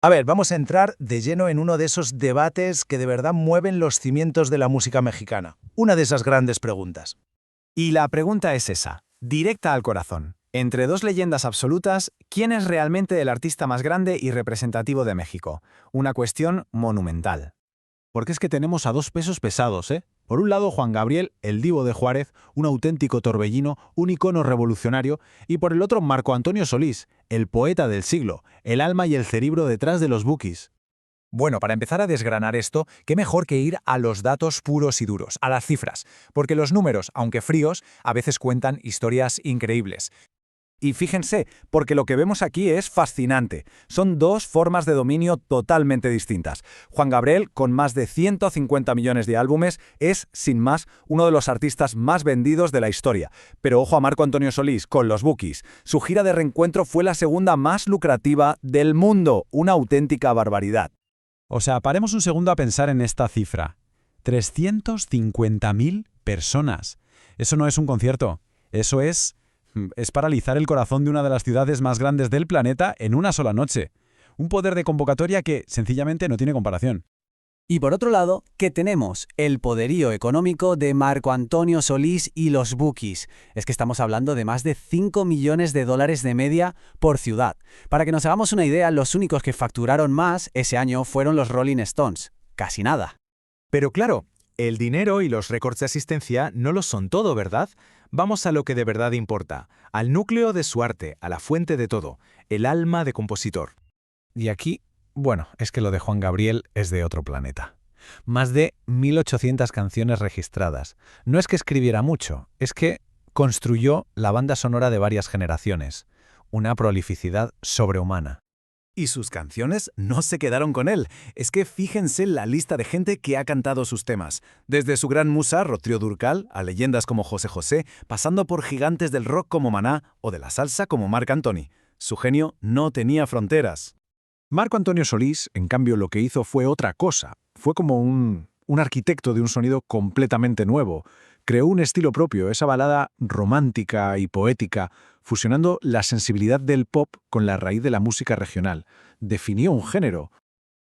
A ver, vamos a entrar de lleno en uno de esos debates que de verdad mueven los cimientos de la música mexicana. Una de esas grandes preguntas. Y la pregunta es esa, directa al corazón. Entre dos leyendas absolutas, ¿quién es realmente el artista más grande y representativo de México? Una cuestión monumental. Porque es que tenemos a dos pesos pesados, ¿eh? Por un lado, Juan Gabriel, el divo de Juárez, un auténtico torbellino, un icono revolucionario, y por el otro, Marco Antonio Solís, el poeta del siglo, el alma y el cerebro detrás de los Bukis. Bueno, para empezar a desgranar esto, qué mejor que ir a los datos puros y duros, a las cifras, porque los números, aunque fríos, a veces cuentan historias increíbles. Y fíjense, porque lo que vemos aquí es fascinante. Son dos formas de dominio totalmente distintas. Juan Gabriel, con más de 150 millones de álbumes, es, sin más, uno de los artistas más vendidos de la historia. Pero ojo a Marco Antonio Solís, con los Bukis. Su gira de reencuentro fue la segunda más lucrativa del mundo. Una auténtica barbaridad. O sea, paremos un segundo a pensar en esta cifra. 350.000 personas. Eso no es un concierto. Eso es paralizar el corazón de una de las ciudades más grandes del planeta en una sola noche. Un poder de convocatoria que, sencillamente, no tiene comparación. Y por otro lado, que tenemos el poderío económico de Marco Antonio Solís y los Bukis. Es que estamos hablando de más de 5 millones de dólares de media por ciudad. Para que nos hagamos una idea, los únicos que facturaron más ese año fueron los Rolling Stones. Casi nada. Pero claro, el dinero y los récords de asistencia no lo son todo, ¿verdad? Vamos a lo que de verdad importa, al núcleo de su arte, a la fuente de todo, el alma de compositor. Y aquí, bueno, es que lo de Juan Gabriel es de otro planeta. Más de 1.800 canciones registradas. No es que escribiera mucho, es que construyó la banda sonora de varias generaciones. Una prolificidad sobrehumana. Y sus canciones no se quedaron con él. Es que fíjense la lista de gente que ha cantado sus temas. Desde su gran musa, Rocío Dúrcal, a leyendas como José José, pasando por gigantes del rock como Maná o de la salsa como Marc Anthony. Su genio no tenía fronteras. Marco Antonio Solís, en cambio, lo que hizo fue otra cosa. Fue como un arquitecto de un sonido completamente nuevo. Creó un estilo propio, esa balada romántica y poética, fusionando la sensibilidad del pop con la raíz de la música regional. Definió un género.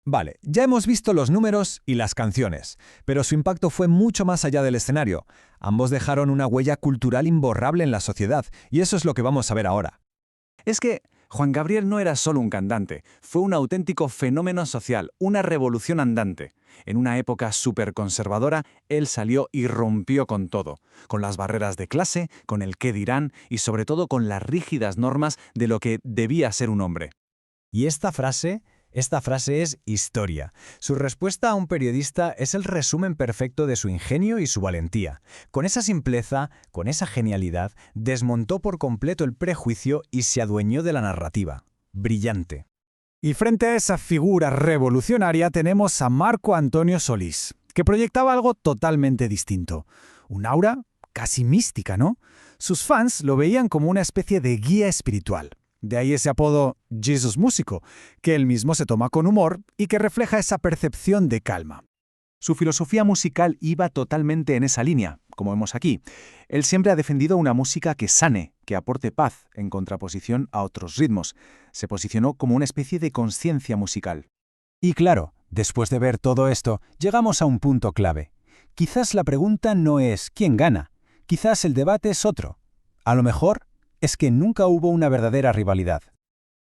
Vale, ya hemos visto los números y las canciones, pero su impacto fue mucho más allá del escenario. Ambos dejaron una huella cultural imborrable en la sociedad, y eso es lo que vamos a ver ahora. Es que Juan Gabriel no era solo un cantante, fue un auténtico fenómeno social, una revolución andante. En una época súper conservadora, él salió y rompió con todo, con las barreras de clase, con el qué dirán y sobre todo con las rígidas normas de lo que debía ser un hombre. Y esta frase es historia. Su respuesta a un periodista es el resumen perfecto de su ingenio y su valentía. Con esa simpleza, con esa genialidad, desmontó por completo el prejuicio y se adueñó de la narrativa. Brillante. Y frente a esa figura revolucionaria tenemos a Marco Antonio Solís, que proyectaba algo totalmente distinto. Un aura casi mística, ¿no? Sus fans lo veían como una especie de guía espiritual. De ahí ese apodo Jesus Músico, que él mismo se toma con humor y que refleja esa percepción de calma. Su filosofía musical iba totalmente en esa línea, como vemos aquí. Él siempre ha defendido una música que sane, que aporte paz, en contraposición a otros ritmos. Se posicionó como una especie de conciencia musical. Y claro, después de ver todo esto, llegamos a un punto clave. Quizás la pregunta no es ¿quién gana? Quizás el debate es otro. A lo mejor es que nunca hubo una verdadera rivalidad.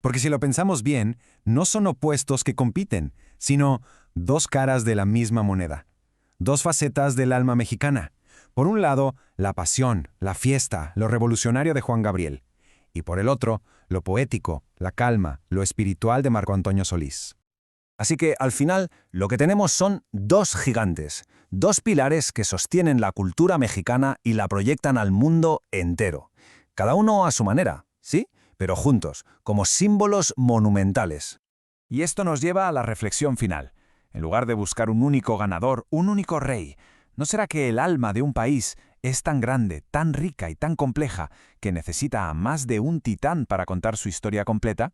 Porque si lo pensamos bien, no son opuestos que compiten, sino dos caras de la misma moneda. Dos facetas del alma mexicana. Por un lado, la pasión, la fiesta, lo revolucionario de Juan Gabriel. Y por el otro, lo poético, la calma, lo espiritual de Marco Antonio Solís. Así que, al final, lo que tenemos son dos gigantes, dos pilares que sostienen la cultura mexicana y la proyectan al mundo entero. Cada uno a su manera, ¿sí? Pero juntos, como símbolos monumentales. Y esto nos lleva a la reflexión final. En lugar de buscar un único ganador, un único rey, ¿no será que el alma de un país es tan grande, tan rica y tan compleja que necesita a más de un titán para contar su historia completa?